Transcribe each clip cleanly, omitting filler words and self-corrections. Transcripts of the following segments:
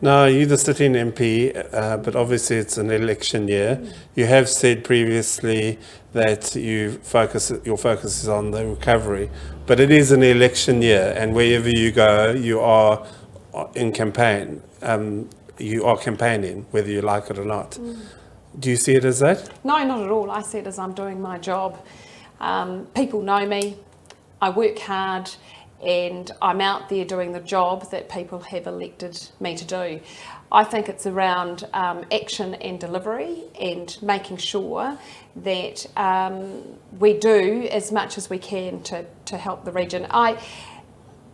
No, you're the sitting MP, but obviously it's an election year. You have said previously that your focus is on the recovery, but it is an election year, and wherever you go, you are in campaign. You are campaigning, whether you like it or not. Do you see it as that? No, not at all. I see it as I'm doing my job. People know me. I work hard. And I'm out there doing the job that people have elected me to do. I think it's around action and delivery and making sure that we do as much as we can to help the region.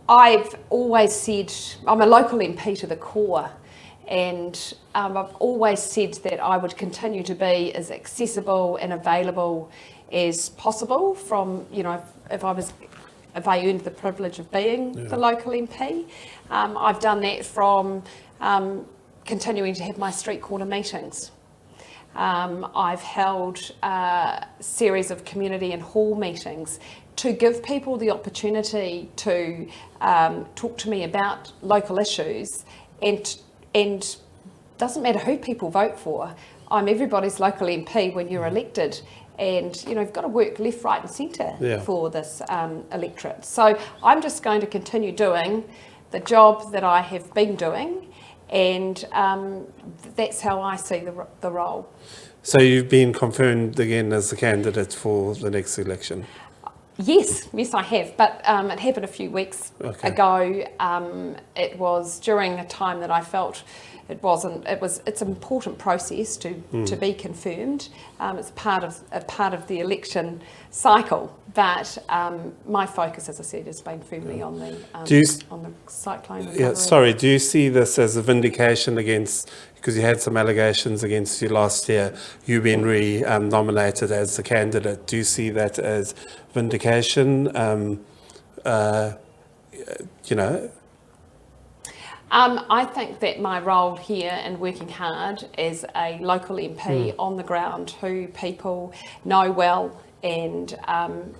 I've always said, I'm a local MP to the core, and I've always said that I would continue to be as accessible and available as possible from, if I earned the privilege of being the local MP. I've done that from continuing to have my street corner meetings. I've held a series of community and hall meetings to give people the opportunity to talk to me about local issues, and doesn't matter who people vote for, I'm everybody's local MP when you're elected. And you've got to work left, right and centre for this electorate. So I'm just going to continue doing the job that I have been doing, and that's how I see the role. So you've been confirmed again as the candidate for the next election? Yes, I have, but it happened a few weeks ago. It was during a time that I felt it's an important process to be confirmed. It's part of the election cycle, but my focus, as I said, has been firmly on the cyclone recovery. Yeah, sorry, do you see this as a vindication against, because you had some allegations against you last year, you being nominated as the candidate? Do you see that as vindication? I think that my role here in working hard as a local MP on the ground who people know well and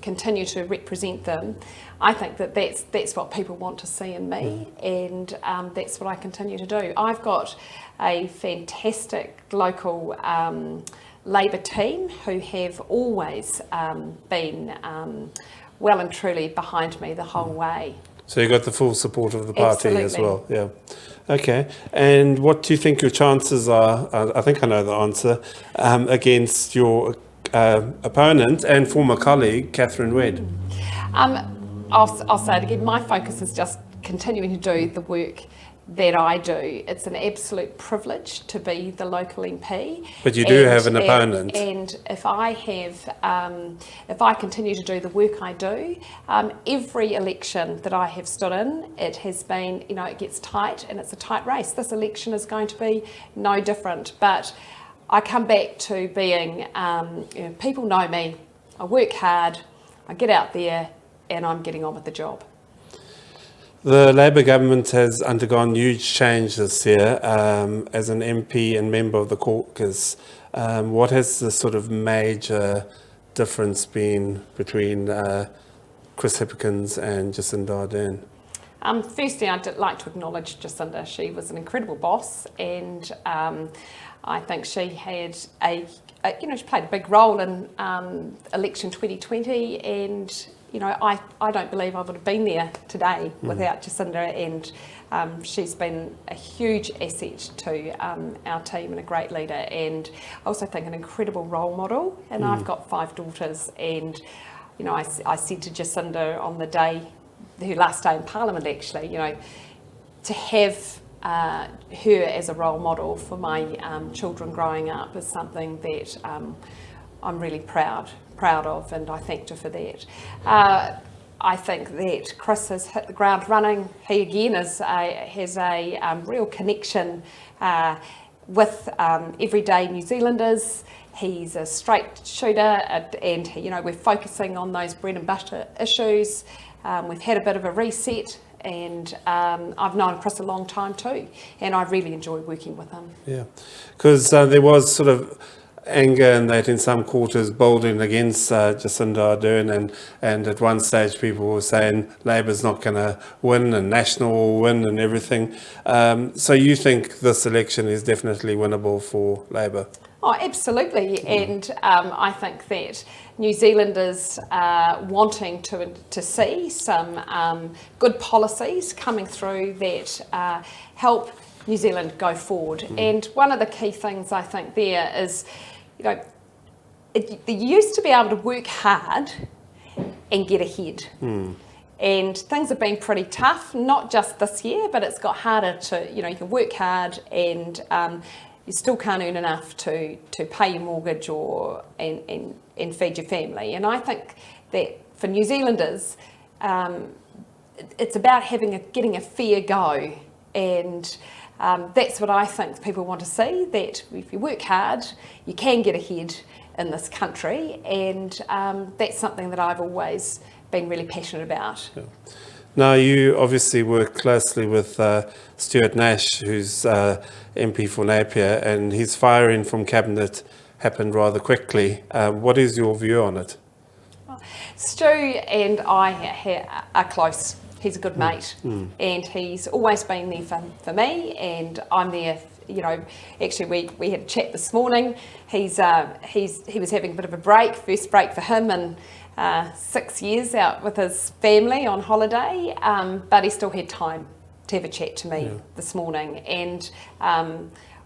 continue to represent them, I think that's what people want to see in me, and that's what I continue to do. I've got a fantastic local Labour team who have always been well and truly behind me the whole way. So you got the full support of the party Absolutely. as well, yeah. Okay, and what do you think your chances are, I think I know the answer, against your opponent and former colleague, Catherine Wedd? I'll say it again, my focus is just continuing to do the work that I do. It's an absolute privilege to be the local MP. But you do have an opponent. And if I continue to do the work I do, every election that I have stood in, it has been, it gets tight and it's a tight race. This election is going to be no different. But I come back to being, people know me, I work hard, I get out there and I'm getting on with the job. The Labour government has undergone huge change this year. As an MP and member of the caucus, what has the sort of major difference been between Chris Hipkins and Jacinda Ardern? Firstly, I'd like to acknowledge Jacinda. She was an incredible boss, and I think she had she played a big role in election 2020, and I don't believe I would have been there today without Jacinda, and she's been a huge asset to our team and a great leader, and I also think an incredible role model. And I've got 5 daughters, and I said to Jacinda on the day, her last day in Parliament actually, to have her as a role model for my children growing up is something that I'm really proud of, and I thanked her for that. I think that Chris has hit the ground running. He again has a real connection with everyday New Zealanders. He's a straight shooter, and we're focusing on those bread and butter issues. We've had a bit of a reset, and I've known Chris a long time too, and I really enjoy working with him. Yeah, because there was sort of anger and that in some quarters bolting against Jacinda Ardern, and at one stage people were saying Labour's not going to win and National will win and everything. So you think this election is definitely winnable for Labour? Oh, absolutely. And I think that New Zealanders are wanting to see some good policies coming through that help New Zealand go forward. And one of the key things I think there is, you used to be able to work hard and get ahead. And things have been pretty tough, not just this year, but it's got harder to, you can work hard and you still can't earn enough to pay your mortgage and feed your family. And I think that for New Zealanders, it's about getting a fair go. And that's what I think people want to see, that if you work hard, you can get ahead in this country. And that's something that I've always been really passionate about. Yeah. Now, you obviously work closely with Stuart Nash, who's MP for Napier, and his firing from Cabinet happened rather quickly. What is your view on it? Stu and I are close. He's a good mate, and he's always been there for me, and I'm there. Actually, we had a chat this morning. He was having a bit of a break, first break for him, and 6 years out with his family on holiday, but he still had time to have a chat to me this morning, and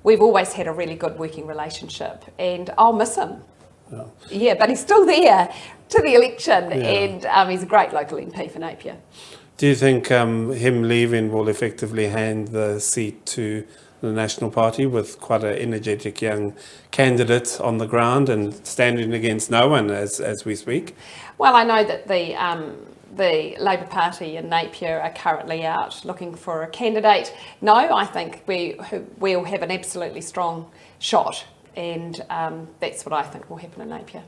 we've always had a really good working relationship, and I'll miss him. Yeah, but he's still there to the election, and he's a great local MP for Napier. Do you think him leaving will effectively hand the seat to the National Party with quite an energetic young candidate on the ground and standing against no one as we speak? Well, I know that the Labour Party in Napier are currently out looking for a candidate. No, I think we'll have an absolutely strong shot, and that's what I think will happen in Napier.